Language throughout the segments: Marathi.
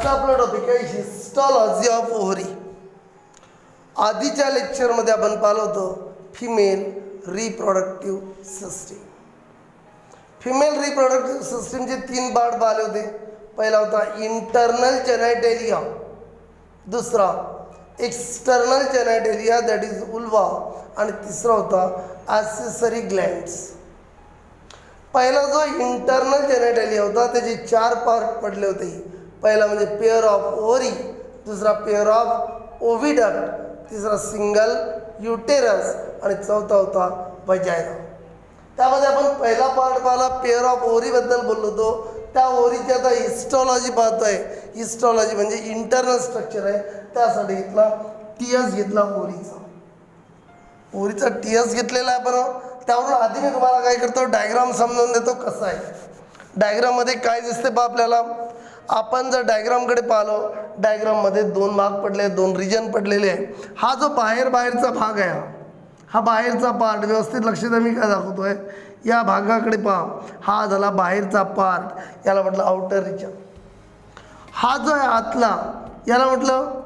आजचा आपला टॉपिक आहे हिस्टॉलॉजी ऑफ ओव्हरी. आधीच्या लेक्चरमध्ये आपण पाहिलं होतं female reproductive system. Female reproductive सिस्टीमचे 3 पार्ट पाहिले होते. पहिला होता इंटरनल जेनायटेलिया, दुसरा एक्सटर्नल जेनायटेलिया दॅट इज उल्वा, आणि तिसरा होता ॲक्सेसरी ग्लँड्स. पहिला जो इंटरनल जेनायटेलिया होता त्याचे 4 पार्ट पडले होते. पहिला म्हणजे पेअर ऑफ ओव्हरी, दुसरा पेअर ऑफ ओव्हिडक्ट, तिसरा सिंगल युटेरस आणि चौथा होता वजायना. त्यामध्ये आपण पहिला पार्ट पाहिला पेअर ऑफ ओव्हरीबद्दल बोललो होतो. त्या ओव्हरीची आता हिस्टॉलॉजी पाहतोय. हिस्टॉलॉजी म्हणजे इंटरनल स्ट्रक्चर आहे. त्यासाठी घेतला टीएस घेतला ओव्हरीचा टीएस घेतलेला आहे आपण. त्यावरून आधी मी तुम्हाला काय करतो डायग्राम समजावून देतो कसा आहे. डायग्राममध्ये काय दिसते पहा आपल्याला. आपण जर डायग्रामकडे पाहिलो, डायग्राममध्ये 2 भाग पडले, 2 रिजन पडलेले आहे. हा जो बाहेरचा भाग आहे, हा बाहेरचा पार्ट व्यवस्थित लक्ष द्या मी काय दाखवतोय. या भागाकडे पहा, हा झाला बाहेरचा पार्ट, याला म्हटलं आउटर रिजन. हा जो आहे आतला, याला म्हटलं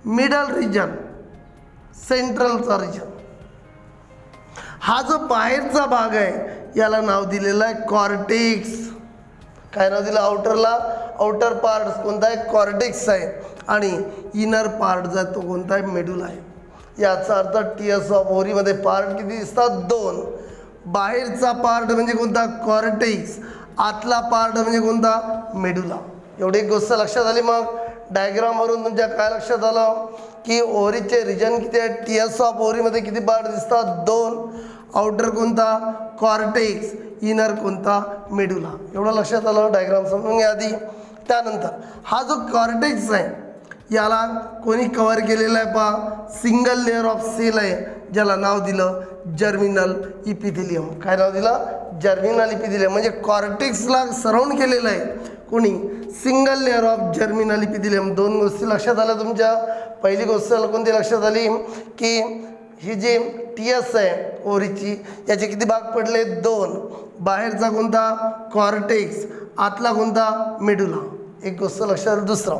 मिडल रिजन, सेंट्रलचा रिजन. हा जो बाहेरचा भाग आहे याला नाव दिलेलं आहे कॉर्टेक्स. काय नाव दिलं आउटरला? आउटर पार्ट कोणता आहे? कॉर्टेक्स आहे. आणि इनर पार्ट जो आहे तो कोणता आहे? मेडुला आहे. याचा अर्थ टीएस ऑफ ओव्हरीमध्ये पार्ट किती दिसतात? 2. बाहेरचा पार्ट म्हणजे कोणता? कॉर्टेक्स. आतला पार्ट म्हणजे कोणता? मेडुला. एवढी एक गोष्ट लक्षात आली. मग डायग्रामवरून तुमच्या काय लक्षात आलं की ओव्हरीचे रिजन किती आहे? टीएस ऑफ ओव्हरीमध्ये किती पार्ट दिसतात? 2. आउटर कोणता? कॉर्टेक्स. इनर कोणता? मेडुला. एवढं लक्षात आलं. डायग्राम समजून घ्या आधी. त्यानंतर हा जो कॉर्टेक्स आहे याला कोणी कव्हर केलेला आहे पहा? सिंगल लेअर ऑफ सेल आहे, ज्याला नाव दिलं जर्मिनल इपिथिलियम. काय नाव दिलं? Germinal epithelium. म्हणजे कॉर्टेक्सला सराउंड केलेलं आहे कोणी? Single layer of germinal epithelium. 2 गोष्टी लक्षात आल्या तुमच्या. पहिली गोष्ट कोणती लक्षात आली की ही जी टीएस आहे ओव्हरीची, याचे किती भाग पडले? 2. बाहेरचा कोणता? कॉर्टेक्स. आतला कोणता? मेडुला. एक गोष्ट लक्षात. दुसरा,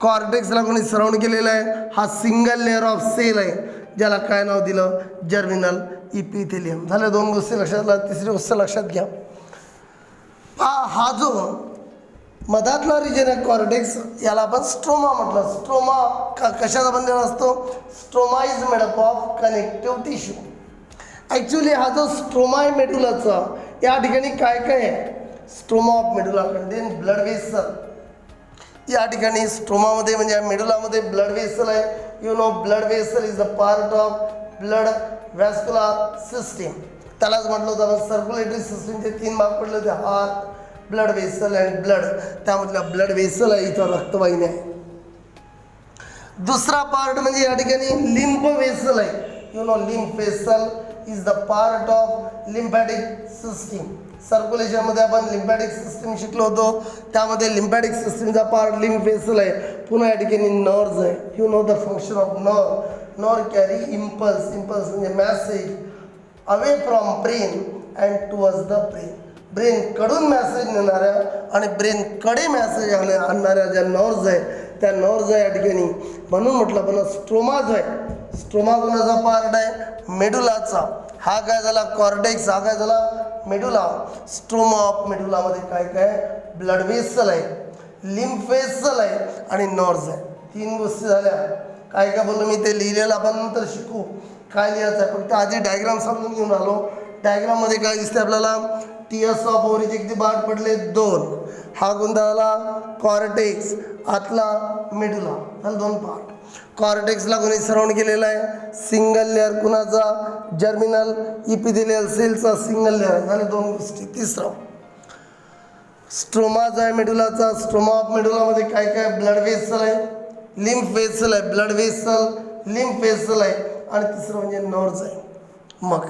कॉर्टेक्सला कोणी सराउंड केलेला आहे? हा सिंगल लेअर ऑफ सेल आहे, ज्याला काय नाव दिलं? Germinal epithelium. झाल्या 2 गोष्टी लक्षात आल्या. तिसरी गोष्ट लक्षात घ्या. हा जो मधातला रिजन आहे कॉर्टेक्स, याला आपण स्ट्रोमा म्हटलं. स्ट्रोमा कशाचा बनलेला असतो? Stroma is made up of connective tissue. Actually हा जो स्ट्रोमा आहे मेडुलाचा, या ठिकाणी काय काय आहे? Stroma of medulla contain blood vessel. या ठिकाणी स्ट्रोमामध्ये म्हणजे मेडुलामध्ये ब्लड वेसल आहे. You know blood vessel is the part of blood vascular system. त्यालाच म्हटलं होतं आपण सर्क्युलेटरी सिस्टीमचे 3 भाग पडले होते, heart, blood vessel and blood. त्यामधला ब्लड वेसल आहे, इथं रक्तवाहिनी आहे. दुसरा पार्ट म्हणजे या ठिकाणी लिम्फ वेसल आहे. You know lymph vessel is the part of lymphatic system. सर्क्युलेशनमध्ये आपण लिम्फॅटिक सिस्टीम शिकलो होतो. त्यामध्ये लिम्फॅटिक सिस्टीमचा पार्ट लिम्फ वेसल आहे. पुन्हा या ठिकाणी नर्व्ज आहे. You know the function of nerve. Nerve carry impulse. Impulse म्हणजे message away from brain and towards the brain. ब्रेनकडून मॅसेज नेणाऱ्या आणि ब्रेनकडे मॅसेज आणणाऱ्या ज्या नर्व्ज आहे त्या नर्व्ज आहे या ठिकाणी. म्हणून म्हटलं आपण स्ट्रोमा जो आहे, स्ट्रोमा कोणाचा पार्ट आहे? मेडुलाचा. हा काय झाला? कॉर्टेक्स. हा काय झाला? मेडुला. स्ट्रोमा ऑफ मेडुलामध्ये काय काय? ब्लड वेसल आहे, लिम्फ वेसल आहे आणि नर्व्ज आहे. 3 गोष्टी झाल्या. काय काय बोललो मी ते लिहिलेलं आपण नंतर शिकू काय लिहायचं आहे. फक्त आधी डायग्राम समजून घेऊन आलो. डायग्राममध्ये काय दिसते आपल्याला? टीएस ऑफ ओव्हरीचे किती पार्ट पडले? 2. हा कोणता झाला? कॉर्टेक्स. आतला मेडुला. झालं 2 पार्ट. कॉर्टेक्सला कोणी सराउंड केलेला आहे? सिंगल लेअर कुणाचा? जर्मिनल इपिथिलियल सेलचा सिंगल लेअर. झाले 2 गोष्टी. तिसरा, स्ट्रोमा जो आहे मेडुलाचा. स्ट्रोमा ऑफ मेडुलामध्ये काय काय? ब्लड वेसल आहे, लिम्फ वेसल आहे, ब्लड वेसल, लिम्फ वेसल आहे आणि तिसरं म्हणजे नर्व्ज आहे. मग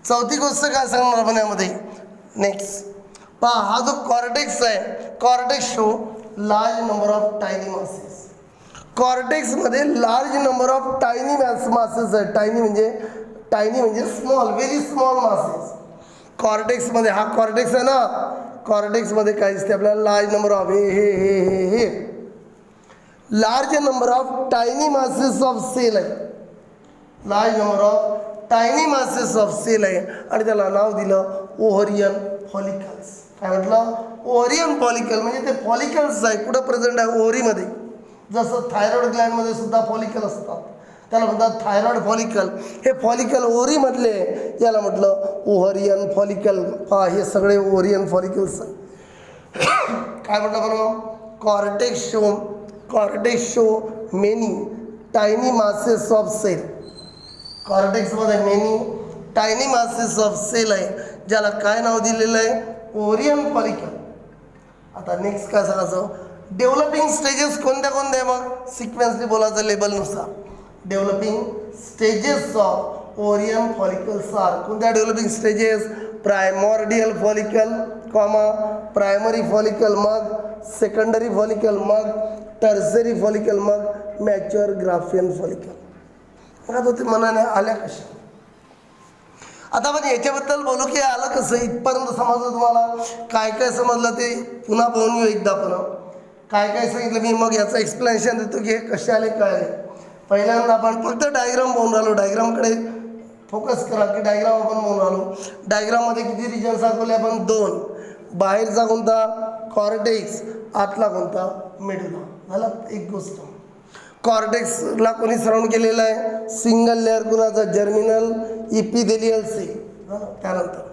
चौथी गोष्ट काय सांगणार आपण यामध्ये? नेक्स्ट पहा, हा जो कॉर्टेक्स आहे, cortex show large number of tiny masses. कॉर्टेक्समध्ये large number of tiny masses आहे. टायनी म्हणजे स्मॉल, व्हेरी स्मॉल मासेस. कॉर्टेक्समध्ये, हा कॉर्टेक्स आहे ना, कॉर्टेक्समध्ये काय दिसते आपल्याला? लार्ज नंबर ऑफ हे large number of tiny masses of cell आहे, large number of tiny masses of cell आहे आणि त्याला नाव दिलं ओव्हरियन फॉलिकल्स. काय म्हटलं? Ovarian follicle. म्हणजे ते फॉलिकल्स आहे कुठं प्रेझेंट आहे? ओव्हरीमध्ये. जसं थायरॉइड ग्लँडमध्ये सुद्धा फॉलिकल असतात, त्याला म्हणतात थायरॉइड फॉलिकल. हे फॉलिकल ओव्हरीमधले, याला म्हटलं ओव्हरियन फॉलिकल. पहा हे सगळे ओव्हरियन फॉलिकल्स आहे. काय म्हटलं बरं? Cortex show many tiny masses of cell. कॉर्टेक्समध्ये many tiny masses of cell आहे, ज्याला काय नाव दिलेलं आहे? Ovarian follicle. आता नेक्स्ट काय सांगायचं? डेव्हलपिंग स्टेजेस कोणत्या कोणत्या? मग सिक्वेन्सली बोलायचं लेबलनुसार. Developing stages of ovarian follicles are. कोणत्या developing stages? Primordial follicle, primary follicle, मग सेकंडरी फॉलिकल, मग टर्सरी फॉलिकल, मग मॅच्युअर ग्राफियन फॉलिकल. आता ते मनाने आल्या कशा? आता आपण याच्याबद्दल बोलू की आलं कसं? इथपर्यंत समजलं तुम्हाला? काय काय समजलं ते पुन्हा पाहून येऊ एकदा. पण काय काय सांगितलं मी, मग याचं एक्सप्लेनेशन देतो की हे कसे आले काय आले. पहिल्यांदा आपण फक्त डायग्राम पाहून राहिलो. डायग्रामकडे फोकस करा की डायग्राम आपण पाहून राहिलो. डायग्राममध्ये किती रिजन्स दाखवले आपण? 2. बाहेरचा कोणता? कॉर्टेक्स. आतला कोणता? मेडुला. झाला एक गोष्ट. कॉर्टेक्सला कोणी सराउंड केलेलं आहे? सिंगल लेअर कुणाचा? Germinal epithelial cell. त्यानंतर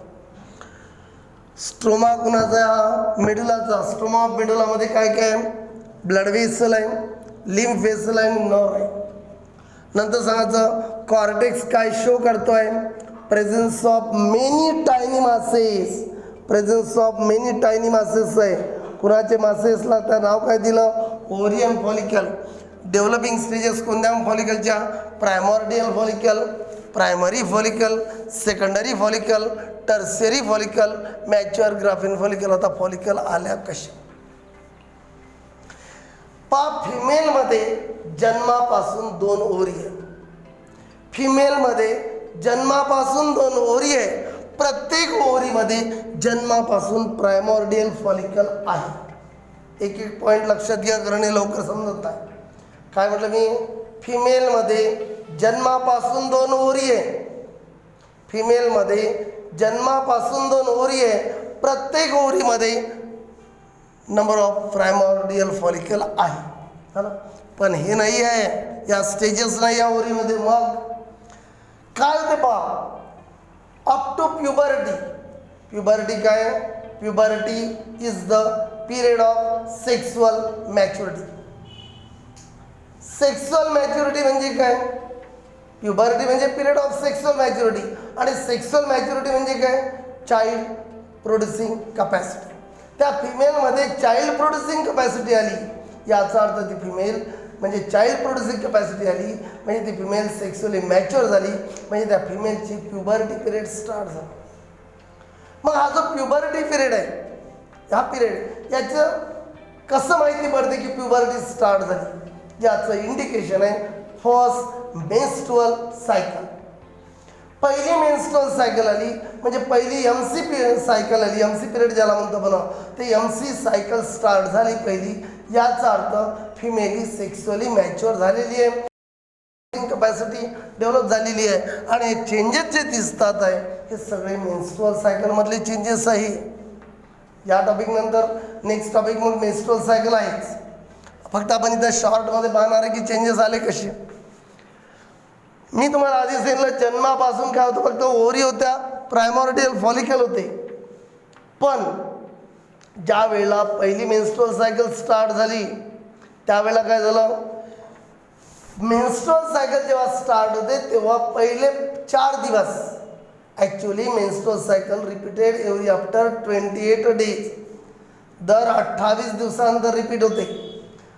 स्ट्रोमा कुणाचा? मेडुलाचा. स्ट्रोमा ऑफ मेडुलामध्ये काय काय? ब्लड वेसल आहे, लिम्फ वेसल आहे आणि नर्व आहे. नंतर सांगायचं कॉर्टेक्स काय शो करतोय? Presence of many tiny masses. Presence of many tiny masses आहे. कुणाचे मासेसला त्या नाव काय दिलं? Ovarian follicle. डेव्हलपिंग स्टेजेस कोणत्या फॉलिकलच्या? Primordial follicle, primary follicle, secondary follicle, tertiary follicle, mature Graafian follicle. आता फॉलिकल आल्या कशा? फिमेलमध्ये जन्मापासून 2 ओव्हरी आहे. फिमेलमध्ये जन्मापासून 2 ओव्हरी आहे. प्रत्येक ओव्हरीमध्ये जन्मापासून प्रायमॉर्डियल फॉलिकल आहे. एक एक पॉईंट लक्षात घ्या कारण हे लवकर समजत नाही. काय म्हटलं मी? फिमेलमध्ये जन्मापासून 2 ओव्हरी आहे. फिमेलमध्ये जन्मापासून 2 ओव्हरी आहे. प्रत्येक ओव्हरीमध्ये नंबर ऑफ प्रायमॉर्डियल फॉलिकल आहे. पण हे नाही आहे, या स्टेजेस नाही या ओव्हरीमध्ये. मग काय होते पहा? Up to puberty. प्युबर्टी काय? Puberty is the period of sexual maturity. Sexual maturity म्हणजे काय? प्युबर्टी म्हणजे पिरियड ऑफ सेक्सुअल मॅच्युरिटी आणि सेक्सुअल मॅच्युरिटी म्हणजे काय? Child producing capacity. त्या फिमेलमध्ये चाइल्ड प्रोड्युसिंग कपॅसिटी आली, याचा अर्थ ती फिमेल म्हणजे चाइल्ड प्रोड्युसिंग कपॅसिटी आली म्हणजे ती फिमेल सेक्सुअली मॅच्युअर झाली, म्हणजे त्या फिमेलची प्युबर्टी पिरियड स्टार्ट झाला. मग हा जो प्युबर्टी पिरियड आहे, हा पिरियड याचं कसं माहिती पडते की प्युबर्टी स्टार्ट झाली? याचं इंडिकेशन आहे फर्स्ट मेन्स्ट्रुअल सायकल. पहिली मेन्स्ट्रुअल सायकल आली म्हणजे पहिली MC सायकल आली. MC पिरियड ज्याला म्हणतो बना, ते MC सायकल स्टार्ट झाली पहिली. याचा अर्थ फिमेली सेक्सुअली मॅच्युअर झालेली आहे, कपॅसिटी डेव्हलप झालेली आहे. आणि चेंजेस जे दिसतात आहे हे सगळे मेन्स्ट्रुअल सायकलमधले चेंजेस आहे. या टॉपिक नंतर नेक्स्ट टॉपिक मग मेन्स्ट्रुअल सायकल आहेच. फक्त आपण इथं शॉर्टमध्ये पाहणार आहे की चेंजेस आले कसे. मी तुम्हाला आधी सांगितलं जन्मापासून काय होतं? फक्त ओव्हरी होत्या, प्रायमॉर्डियल फॉलिकल होते. पण ज्या वेळेला पहिली मेन्स्ट्रुअल सायकल स्टार्ट झाली त्यावेळेला काय झालं? मेन्स्ट्रुअल सायकल जेव्हा स्टार्ट होते तेव्हा पहिले 4 दिवस actually menstrual cycle repeated every after 28 days. दर 28 दिवसानंतर रिपीट होते.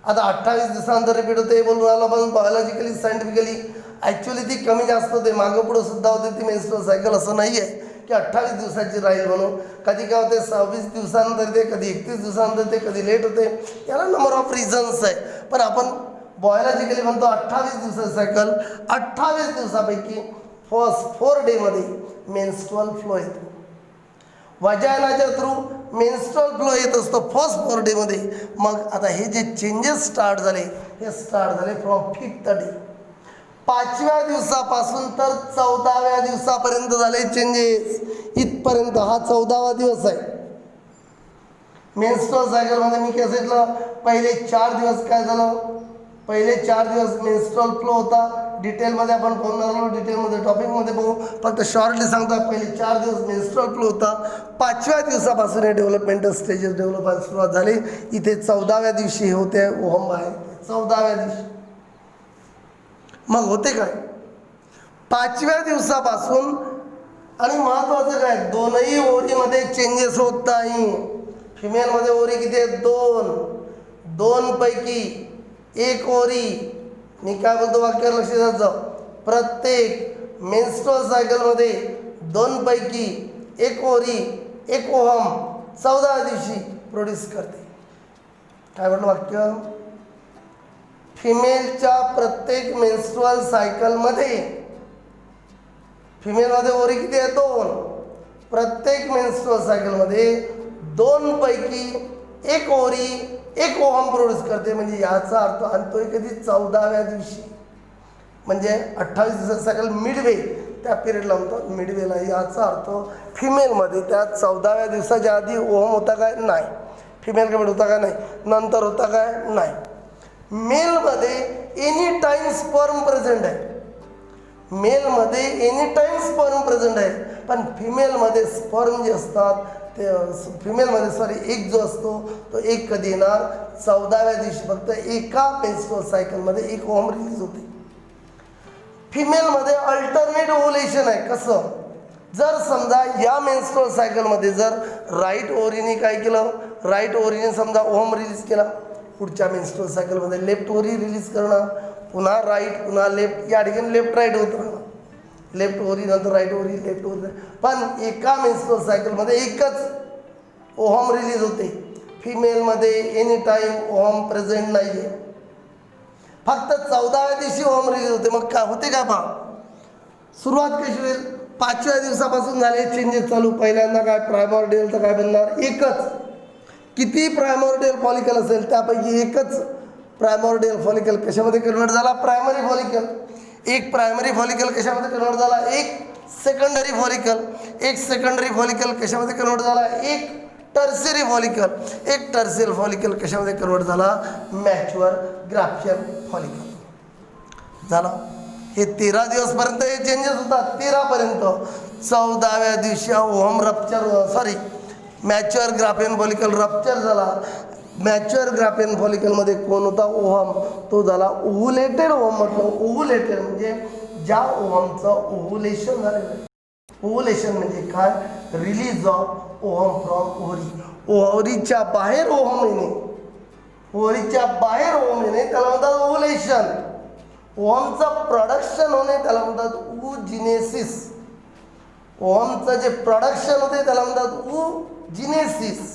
आता 28 दिवसानंतर रिपीट होते हे बोलून राहिलो पण बायोलॉजिकली सायंटिफिकली ॲक्च्युली ती कमी जास्त होते, मागं पुढं सुद्धा होते ती मेन्स्ट्रुअल सायकल. असं नाही आहे की 28 दिवसाची राहील म्हणून. कधी काय होते 26 दिवसानंतर ते, कधी 31 दिवसानंतर ते, कधी लेट होते. याला नंबर ऑफ रिझन्स आहे. पण आपण बायोलॉजिकली म्हणतो 28 दिवसाची सायकल. 28 दिवसापैकी फर्स्ट 4 डेमध्ये मेन्स्ट्रुअल फ्लो येतो. वजायनाच्या थ्रू मेन्स्ट्रुअल फ्लो येत असतो फर्स्ट 4 डेमध्ये. मग आता हे जे चेंजेस स्टार्ट झाले हे स्टार्ट झाले फ्रॉम 5th डे. 5व्या दिवसापासून तर 14व्या दिवसापर्यंत झाले चेंजेस. इथपर्यंत हा 14वा दिवस आहे. मेन्स्ट्रुअल सायकलमध्ये मी काय सांगितलं, पहिले 4 दिवस काय झालं, पहिले 4 दिवस मेन्स्ट्रुअल फ्लो होता. डिटेलमध्ये आपण बोलणार आहोत, डिटेलमध्ये टॉपिकमध्ये बघू, फक्त शॉर्टली सांगतो. पहिले 4 दिवस मेन्स्ट्रुअल फ्लो होता. 5व्या दिवसापासून हे डेव्हलपमेंटल स्टेजेस डेव्हलप व्हायला सुरुवात झाली. इथे 14व्या दिवशी हे होते ओहम आहे. 14व्या दिवशी मग होते काय 5व्या दिवसापासून. आणि महत्वाचं काय, दोनही ओरीमध्ये चेंजेस होत नाही. फिमेलमध्ये ओरी किती आहेत, 2 पैकी एक ओरी. मी काय बोलतो वाक्यावर लक्ष द्यायचं, प्रत्येक मेन्स्ट्रुअल सायकलमध्ये 2 पैकी एक ओरी 1 ओहम 14व्या दिवशी प्रोड्यूस करते. काय म्हटलं वाक्य, फिमेलच्या प्रत्येक मेन्स्ट्रुअल सायकलमध्ये, फिमेलमध्ये ओरी किती आहे, 2. प्रत्येक मेन्स्ट्रुअल सायकलमध्ये 2 पैकी एक ओरी 1 ओहम प्रोड्यूस करते. म्हणजे याचा अर्थ आणतोय कधी, 14व्या दिवशी. म्हणजे 28 दिवसाचं सायकल मिडवे, त्या पिरियडला म्हणतात मिडवेला. याचा अर्थ फिमेलमध्ये त्या 14व्या दिवसाच्या आधी ओहम होता काय, नाही. फिमेल कमेंट होता काय, नाही. नंतर होता काय, नाही. मेलमध्ये एनी टाइम स्पर्म प्रेझेंट आहे. मेलमध्ये एनी टाइम स्पर्म प्रेझेंट आहे. पण फिमेलमध्ये स्पर्म जे असतात ते, फिमेलमध्ये एक जो असतो तो एक कधी येणार, 14व्या दिवशी. फक्त एका मेन्स्ट्रुअल सायकलमध्ये 1 ओहम रिलीज होते. फिमेलमध्ये अल्टरनेट ओव्हुलेशन आहे. कसं, जर समजा या मेन्स्ट्रुअल सायकलमध्ये जर राईट ओरीने काय केलं, राईट ओरीने समजा ओहम रिलीज केला, पुढच्या मेन्स्ट्रुअल सायकलमध्ये लेफ्ट ओरी रिलीज करणार, पुन्हा राईट पुन्हा लेफ्ट, या ठिकाणी लेफ्ट राईट होत राहणार. लेफ्ट ओरी नंतर राईट ओरी, लेफ्ट ओरी. पण एका मेन्स्ट्रुअल सायकलमध्ये एकच ओहम रिलीज होते. फिमेलमध्ये एनी टाईम ओहम प्रेझेंट नाही आहे. फक्त 14व्या दिवशी ओहम रिलीज होते. मग काय होते काय पहा, सुरुवात कशी होईल, 5व्या दिवसापासून झाले चेंजेस चालू. पहिल्यांदा काय, प्रायमॉर्डियल तर काय बनणार, एकच. किती प्रायमॉर्डियल फॉलिकल असेल त्यापैकी एकच प्रायमॉर्डियल फॉलिकल कशामध्ये कन्वर्ट झाला, प्रायमरी फॉलिकल. एक प्रायमरी फॉलिकल कशामध्ये कन्वर्ट झाला, एक सेकंडरी फॉलिकल. एक सेकंडरी फॉलिकल कशामध्ये कन्वर्ट झाला, एक टर्सियरी फॉलिकल. एक टर्सियल फॉलिकल कशामध्ये कन्वर्ट झाला, मॅच्युअर ग्राफियन फॉलिकल झाला. हे 13 दिवसपर्यंत हे चेंजेस होतात. 13 पर्यंत. 14व्या दिवशी ohm rupture, mature Graafian follicle rupture झाला. मॅच्युअर ग्राफियन फॉलिकलमध्ये कोण होता, ओहम. तो झाला ओव्हुलेटेड ओहम. म्हटलं ओव्हुलेटेड म्हणजे ज्या ओहमचं ओव्हुलेशन झालेलं आहे. ओव्हुलेशन म्हणजे काय, release of ovum from ovary. ओव्हरीच्या बाहेर ओहम येणे, ओव्हरीच्या बाहेर ओहम येणे त्याला म्हणतात ओव्हुलेशन. ओहमचं प्रोडक्शन होणे त्याला म्हणतात oogenesis. ओहमचं जे प्रोडक्शन होते त्याला म्हणतात oogenesis.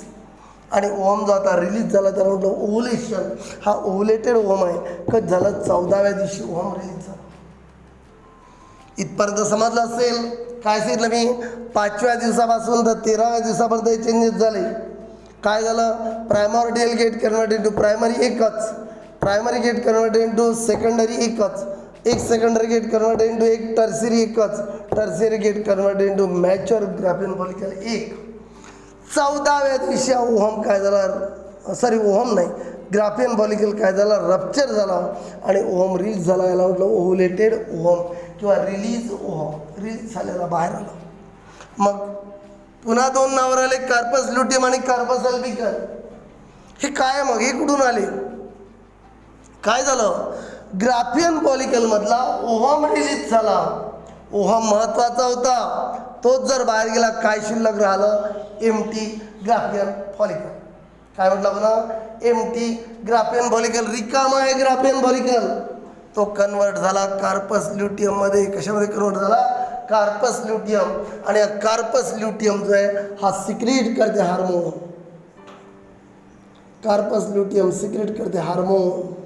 आणि ओहम जो आता रिलीज झाला त्याला म्हटलं ओव्हुलेशन. हा ओव्हुलेटेड ओहम आहे. कधी झालं, 14व्या दिवशी ओहम रिलीज झाला. इथपर्यंत समजलं असेल. काय सांगितलं मी, 5व्या दिवसापासून तर 13व्या दिवसापर्यंत चेंजेस झाले. काय झालं, primordial get convert into primary एकच, primary get convert into secondary एकच, एक सेकंडरी गेट कन्वर्ट इंटू एक टर्सियरी एकच, tertiary get convert into mature Graafian follicle एक. 14व्या दिवशी ओहम काय झाला, ओहम नाही, ग्राफियन फॉलिकल काय झाला, रप्चर झाला आणि ओहम रिलीज झाला. याला म्हटलं ओव्हुलेटेड ओहम किंवा रिलीज ओहम. रिलीज झालेला बाहेर आला. मग पुन्हा 2 नावर आले, कार्पस ल्युटियम आणि कार्पस अल्बिकम. हे काय, मग हे कुठून आले, काय झालं, ग्राफियन फॉलिकल मधला ओहम रिलीज झाला. ओहम महत्वाचा होता, तोच जर बाहेर गेला काय शिल्लक राहिलं, एम्प्टी ग्राफियन फॉलिकल. काय म्हटलं पुन्हा, एम्प्टी ग्राफियन फॉलिकल, रिकामा आहे ग्राफियन फॉलिकल. तो कन्वर्ट झाला कार्पस ल्युटियम मध्ये. कशामध्ये कन्वर्ट झाला, कार्पस ल्युटियम. आणि कार्पस ल्युटियम जो आहे हा सिक्रीट करते हार्मोन. कार्पस ल्युटियम सिक्रीट करते हार्मोन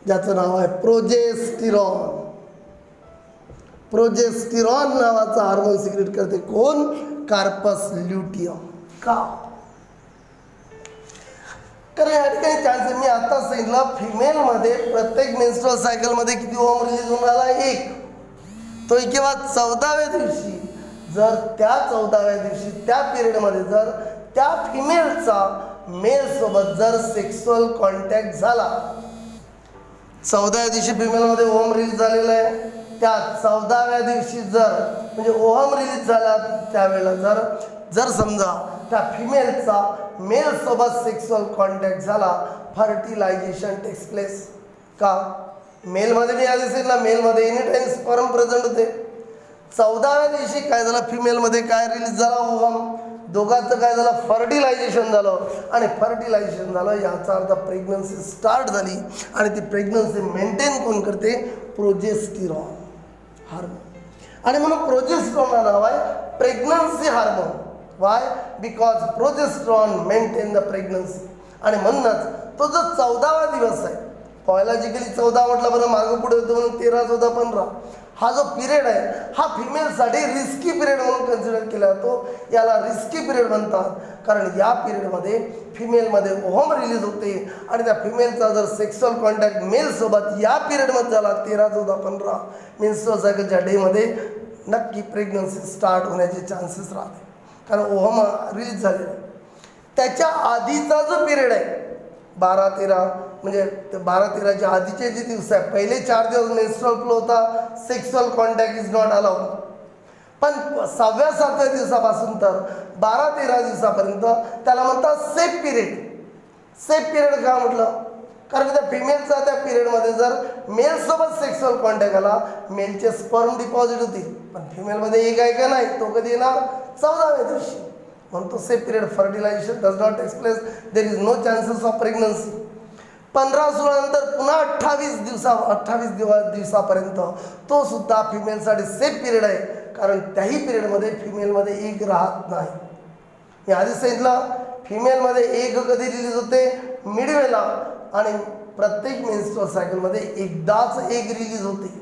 ज्याचं नाव आहे प्रोजेस्टिरॉन. प्रोजेस्टिरॉन नावाचा हार्मोन सिक्रेट करते कोण, कार्पस ल्युटियम. का, कारण या ठिकाणी चान्सेस मी आता सांगितलं फिमेलमध्ये प्रत्येक मेन्स्ट्रुअल सायकलमध्ये किती ओव्हम रिलीज होऊन राहिला? एक. तो केव्हा? 14व्या दिवशी. जर त्या 14व्या दिवशी त्या पिरियडमध्ये जर त्या फिमेलचा मेल सोबत जर सेक्सुअल कॉन्टॅक्ट झाला, 14व्या दिवशी फिमेलमध्ये ओव्हम रिलीज झालेला आहे, त्या 14व्या दिवशी जर म्हणजे ओव्हम रिलीज झाला त्यावेळेला जर समजा त्या फिमेलचा मेल सोबत सेक्सुअल कॉन्टॅक्ट झाला, फर्टिलायझेशन टेक्स प्लेस. का? मेलमध्ये मी आधी सांगितलं मेलमध्ये एनी टाइम स्पर्म प्रेझेंट होते. 14व्या दिवशी काय झालं? फिमेलमध्ये काय रिलीज झाला? ओव्हम. दोघांचं काय झालं? फर्टिलायझेशन झालं. आणि फर्टिलायझेशन झालं याचा अर्थ प्रेग्नन्सी स्टार्ट झाली. आणि ती प्रेग्नन्सी मेंटेन कोण करते? Progesterone hormone. आणि म्हणून प्रोजेस्टेरॉन नाव आहे pregnancy hormone. Y? Because progesterone maintain the pregnancy. आणि म्हणूनच तो जो 14वा दिवस आहे, बायोलॉजिकली 14 म्हटलं बरं, मागं पुढे होतं म्हणून 13, 14, 15 हा जो पिरियड आहे हा फिमेलसाठी रिस्की पिरियड म्हणून कन्सिडर केला जातो. याला रिस्की पिरियड म्हणतात कारण या पिरियडमध्ये फिमेलमध्ये ओव्हम रिलीज होते आणि त्या फिमेलचा जर सेक्सुअल कॉन्टॅक्ट मेलसोबत या पिरियडमध्ये झाला 13, 14, 15 मेन्स्ट्रुअल सायकलच्या डेमध्ये नक्की प्रेग्नन्सी स्टार्ट होण्याचे चान्सेस राहते कारण ओव्हम रिलीज झालेला आहे. त्याच्या आधीचा जो पिरियड आहे 12, 13 म्हणजे 12, 13च्या आधीचे जे दिवस आहे, पहिले 4 दिवस मेन्स्ट्रुअल फ्लो होता, sexual contact is not allowed. पण 6व्या 7व्या दिवसापासून तर 12, 13 दिवसापर्यंत त्याला म्हणतात सेफ पिरियड. सेफ पिरियड का म्हटलं? कारण त्या फिमेलचा त्या पिरियडमध्ये जर मेलसोबत सेक्सुअल कॉन्टॅक्ट आला, मेलचे स्पर्म डिपॉझिट होतील, पण फिमेलमध्ये एक आहे का नाही, तो कधी येणार? 14व्या दिवशी. म्हणून तो safe period. Fertilization does not take place, there is no chances of pregnancy. 15-16 नंतर पुन्हा 28 दिवसापर्यंत तो सुद्धा फिमेलसाठी सेफ पिरियड आहे कारण त्याही पिरियडमध्ये फिमेलमध्ये एग राहत नाही. मी आधी सांगितलं फिमेलमध्ये एग कधी रिलीज होते? मिडवेला. आणि प्रत्येक मेन्स्ट्रुअल सायकलमध्ये एकदाच एग रिलीज होते.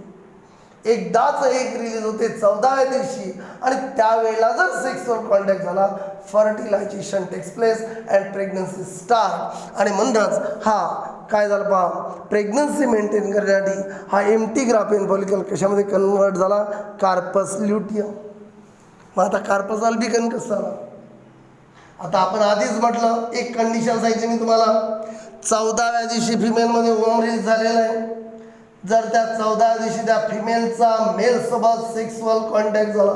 14व्या दिवशी. आणि त्यावेळेला जर सेक्सुअल कॉन्टॅक्ट झाला, fertilization takes place and pregnancy start. आणि म्हणूनच हा काय झालं पहा, प्रेग्नन्सी मेंटेन करण्यासाठी हा एम्प्टी ग्राफियन फॉलिकल कशामध्ये कन्वर्ट झाला? Corpus luteum. मग आता कार्पस अल्बिकन कसं झाला? आता आपण आधीच म्हटलं एक कंडिशन सांगितली मी तुम्हाला, 14व्या दिवशी फिमेलमध्ये ओव्हम रिलीज झालेला आहे. जर त्या 14व्या दिवशी त्या फिमेलचा मेलसोबत सेक्सुअल कॉन्टॅक्ट झाला,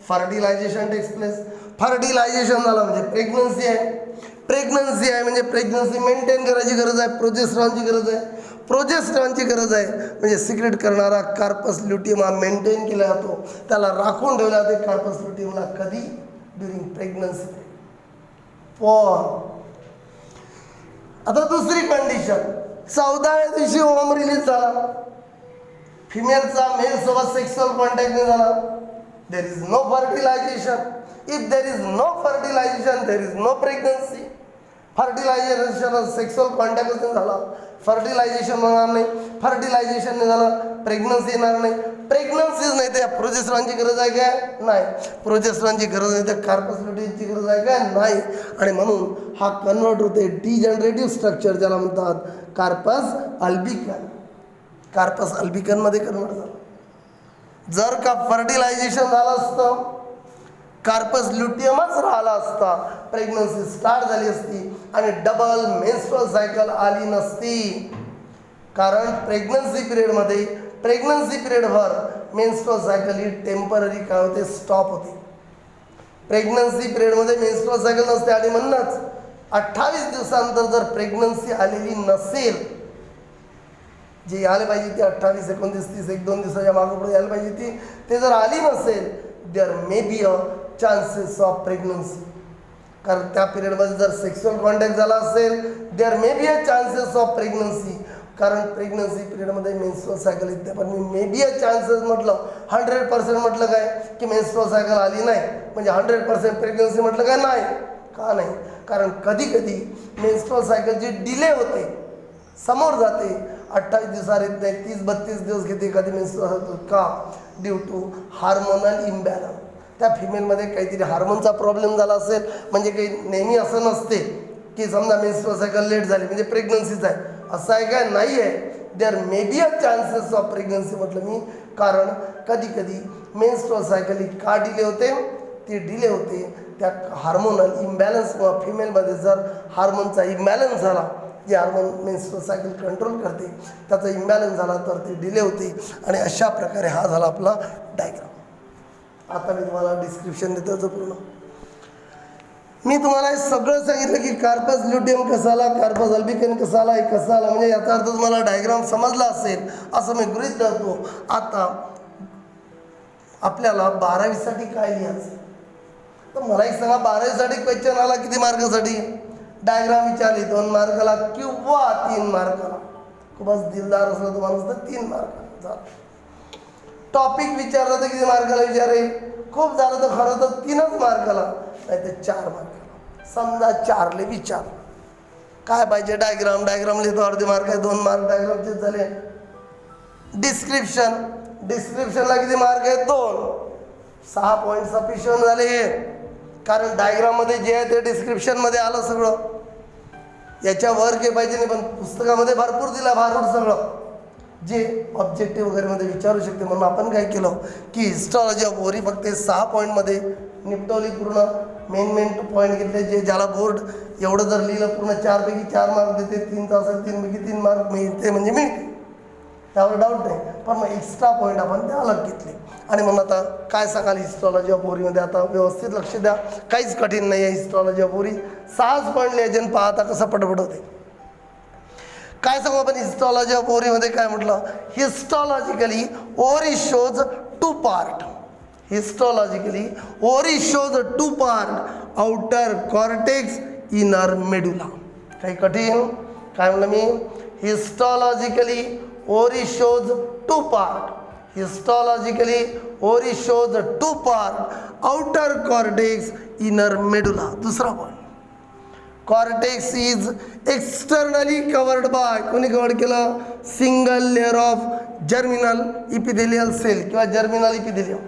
फर्टिलायझेशन टेक्स प्लेस. फर्टिलायझेशन झालं म्हणजे प्रेग्नन्सी आहे. प्रेग्नन्सी आहे म्हणजे प्रेग्नन्सी मेंटेन करायची गरज आहे, प्रोजेस्टेरॉनची गरज आहे. प्रोजेस्टेरॉनची गरज आहे म्हणजे सिक्रेट करणारा कार्पस ल्युटियम हा मेंटेन केला जातो, त्याला राखून ठेवला जाते कार्पस ल्युटियमला. कधी? During pregnancy. पण आता दुसरी कंडिशन, 14व्या दिवशी ओव्हम रिलीज झाला, फिमेलचा मेलसोबत सेक्सुअल कॉन्टॅक्ट नाही झाला, there is no fertilization. If there is no fertilization there is no pregnancy. Fertilization sexual contact नाही झाला, फर्टिलायझेशन होणार नाही. फर्टिलायझेशन नाही झालं, प्रेग्नन्सी येणार नाही. प्रेग्नन्सीच नाही तर प्रोजेस्टेरॉनची गरज आहे काय? नाही. प्रोजेस्टेरॉनची गरज नाही तर कार्पस ल्युटियमची गरज आहे काय? नाही. आणि म्हणून हा कन्वर्ट होते डिजनरेटिव्ह स्ट्रक्चर, ज्याला म्हणतात कार्पस अल्बिकन. कार्पस अल्बिकनमध्ये कन्वर्ट झालं. जर का फर्टिलायझेशन झालं असतं, कार्पस ल्युटियमच राहिला असता, प्रेग्नन्सी स्टार्ट झाली असती आणि डबल मेन्स्ट्रुअल सायकल आली नसती. कारण प्रेग्नन्सी पिरियडभर मेन्स्ट्रुअल सायकल ही टेम्पररी काय होते? स्टॉप होते. प्रेग्नन्सी पिरियडमध्ये मेन्स्ट्रुअल सायकल नसते आणि म्हणूनच 28 दिवसानंतर जर प्रेग्नन्सी आलेली नसेल, जे आले पाहिजे ती 28, 29, 30, 1-2 दिवसाच्या मागं पुढे यायला पाहिजे ती, ते जर आली नसेल, there may be a chances of pregnancy. कारण त्या पिरियडमध्ये जर सेक्सुअल कॉन्टॅक्ट झाला असेल, there may be a chances of pregnancy. कारण प्रेग्नन्सी पिरियडमध्ये मेन्स्ट्रुअल सायकल येते. पण मी मे बी अ चान्सेस म्हटलं, 100% म्हटलं काय की मेन्स्ट्रुअल सायकल आली नाही म्हणजे 100% प्रेग्नन्सी म्हटलं काय? नाही. का नाही? कारण कधी कधी मेन्स्ट्रुअल सायकलची डिले होते, समोर जाते, 28 दिवसावर येत नाही, 30-32 दिवस घेते एखादी मेन्स्ट्रुअल सायकल. का? Due to hormonal imbalance. त्या फिमेलमध्ये काहीतरी हार्मोनचा प्रॉब्लेम झाला असेल, म्हणजे काही नेहमी असं नसते की समजा मेन्स्ट्रुअल सायकल लेट झाली म्हणजे प्रेग्नन्सीच आहे, असं आहे काय? नाही आहे. There may be a chances of pregnancy म्हटलं मी, कारण कधी कधी मेन्स्ट्रुअल सायकल ही का डिले होते? ती डिले होते त्या हार्मोनल इम्बॅलन्समुळे. फिमेलमध्ये जर हार्मोनचा इम्बॅलन्स झाला, जे हार्मोन मेन्स्ट्रुअल सायकल कंट्रोल करते, त्याचा इम्बॅलन्स झाला तर ते डिले होते. आणि अशा प्रकारे हा झाला आपला डायग्राम. आता मी तुम्हाला डिस्क्रिप्शन देतो जो पूर्ण. मी तुम्हाला हे सगळं सांगितलं की कार्पस ल्युटियम कसा आला, कार्पस अल्बिकन कसा आला, हे कसा आला, म्हणजे याचा अर्थ तुम्हाला डायग्राम समजला असेल असं मी गृहीत धरतो. आता आपल्याला 12वीसाठी काय लिहायचं? तर मला एक सांगा, 12वीसाठी क्वेश्चन आला किती मार्कासाठी? डायग्राम विचारली 2 मार्काला किंवा 3 मार्काला. खूपच दिलदार असलं तर माणूस तर 3 मार्काला. टॉपिक विचारलं तर किती मार्काला विचारेल? खूप झालं तर खरं तर 3च मार्काला, नाही तर 4 मार्काला. समजा 4ले विचार काय पाहिजे? डायग्राम. डायग्राम लिहितो अर्धे मार्क आहे, 2 मार्क डायग्रामचे झाले. डिस्क्रिप्शन. डिस्क्रिप्शनला किती मार्क आहेत? 2. 6 पॉईंट सफिशियंट झाले हे, कारण डायग्राममध्ये जे आहे ते डिस्क्रिप्शनमध्ये आलं सगळं. याच्यावर काही पाहिजे नाही, पण पुस्तकामध्ये भरपूर दिला, भरपूर सगळं जे ऑब्जेक्टिव्ह वगैरेमध्ये विचारू शकते. म्हणून आपण काय केलं की हिस्टॉलॉजी ऑफ ओरी फक्त 6 पॉईंटमध्ये निपटवली. पूर्ण मेन पॉईंट घेतले, जे ज्याला बोर्ड एवढं जर लिहिलं पूर्ण 4 पैकी 4 मार्क देते, 3 असेल 3 पैकी 3 मार्क मिळते म्हणजे मिळते, त्यावर डाऊट नाही. पण मग एक्स्ट्रा पॉईंट आपण ते अलग घेतले. आणि म्हणून आता काय सांगाल हिस्टॉलॉजी ऑफ ओरीमध्ये? आता व्यवस्थित लक्ष द्या, काहीच कठीण नाही आहे हिस्टॉलॉजी ऑफ ओरी. 6 पॉईंट लिहायचे आणि पाहता कसं पटपट होते. काय सांगू आपण हिस्टॉलॉजी ऑफ ओरीमध्ये काय म्हटलं? हिस्टॉलॉजिकली ovary shows 2 part. Histologically ovary shows 2 part, outer cortex, inner medulla. काही कठीण? काय म्हणलं मी? हिस्टॉलॉजिकली ovary shows 2 part. Histologically ovary shows 2 part, outer cortex, inner medulla. दुसरा point, cortex is externally covered by, कोणी कवर्ड केलं? Single layer of germinal epithelial cell किंवा जर्मिनल इपिथेलियम.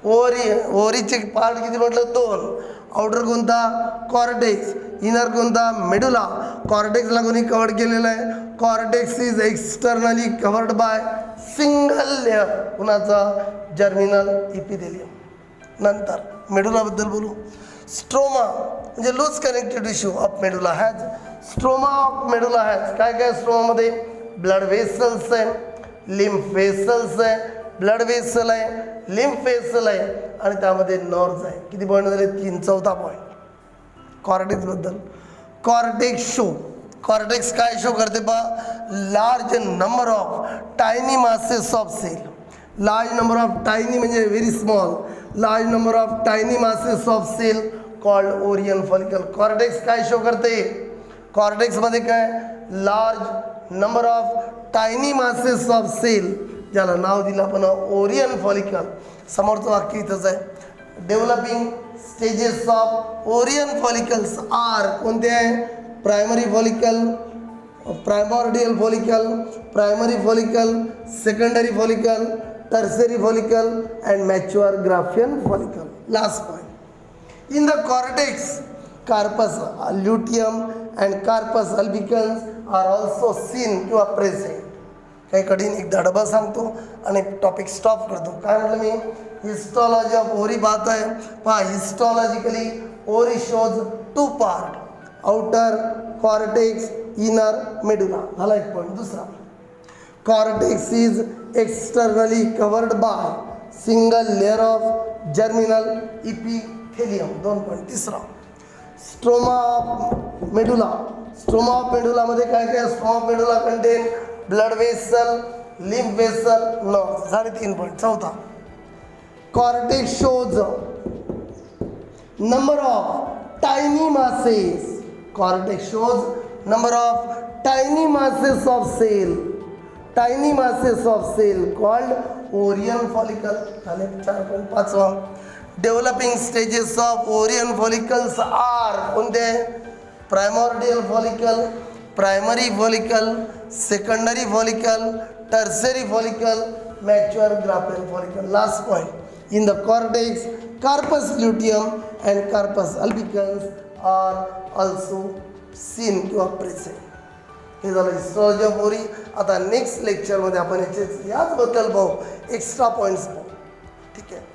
ओरीचे पार्ट किती म्हटलं? 2. आउटर कोणता? कॉर्टेक्स. इनर कोणता? मेडुला. कॉर्टेक्सला कोणी कवर्ड केलेलं आहे? Cortex is externally covered by single layer, कुणाचा? Germinal epithelium. नंतर मेडुलाबद्दल बोलू. स्ट्रोमा म्हणजे loose connected tissue of medulla has. Stroma of medulla has काय काय? स्ट्रोमामध्ये ब्लड वेसल्स आहे, लिम्फ वेसल्स आहे, ब्लड वेसल आहे, लिम्फ वेसल आहे, आणि त्यामध्ये नर्व्ज आहे. किती पॉईंट झाले? 3. 4था पॉईंट कॉर्टेक्सबद्दल. कॉर्टेक्स शो, कॉर्टेक्स काय शो करते पहा? Large number of tiny masses of cell. Large number of tiny म्हणजे very small, large number of tiny masses of cell called ovarian follicle. Cortex काय शो करते? कॉर्टेक्समध्ये काय? Large number of tiny masses of sale, ज्याला नाव दिलं आपण ओरियन फॉलिकल. समोरचं वाक्य इथंच आहे. Developing stages of ovarian follicles are कोणते आहे? Primary follicle, primordial follicle, primary follicle, secondary follicle, tertiary follicle and mature Graafian follicle. Last point. In the cortex, carpus luteum and carpus albicans are also seen किंवा present. काही कठीण एक धडबा सांगतो आणि टॉपिक स्टॉप करतो. काय म्हटलं मी? हिस्टॉलॉजी ऑफ ओरी पाहत आहे पहा. Histologically ovary shows 2 part, outer cortex, inner medulla. झाला एक पॉईंट. दुसरा, cortex is externally covered by single layer of germinal epithelium. 2 point. तिसरा, stroma of medulla. Stroma of मेडुलामध्ये काय काय? Stroma of medulla contain blood vessel, lymph vessel, nerves. झाले 3 पॉईंट. चौथा, cortex shows number of tiny masses. Cortex shows number of tiny masses of cell. Tiny masses of cell called Orion follicle. 4.5. Developing stages of Orion follicles are कोणते? Primordial follicle, primary follicle, secondary follicle, tertiary follicle, mature Graafian follicle. Last point. In the cortex, carpus luteum and carpus albicans are also seen किंवा प्रेझेंट. हे झालं हिस्टॉलॉजी ऑफ होरी. आता नेक्स्ट लेक्चरमध्ये आपण याच्याच याचबद्दल पाहू, एक्स्ट्रा पॉईंट्स पाहू. ठीक आहे.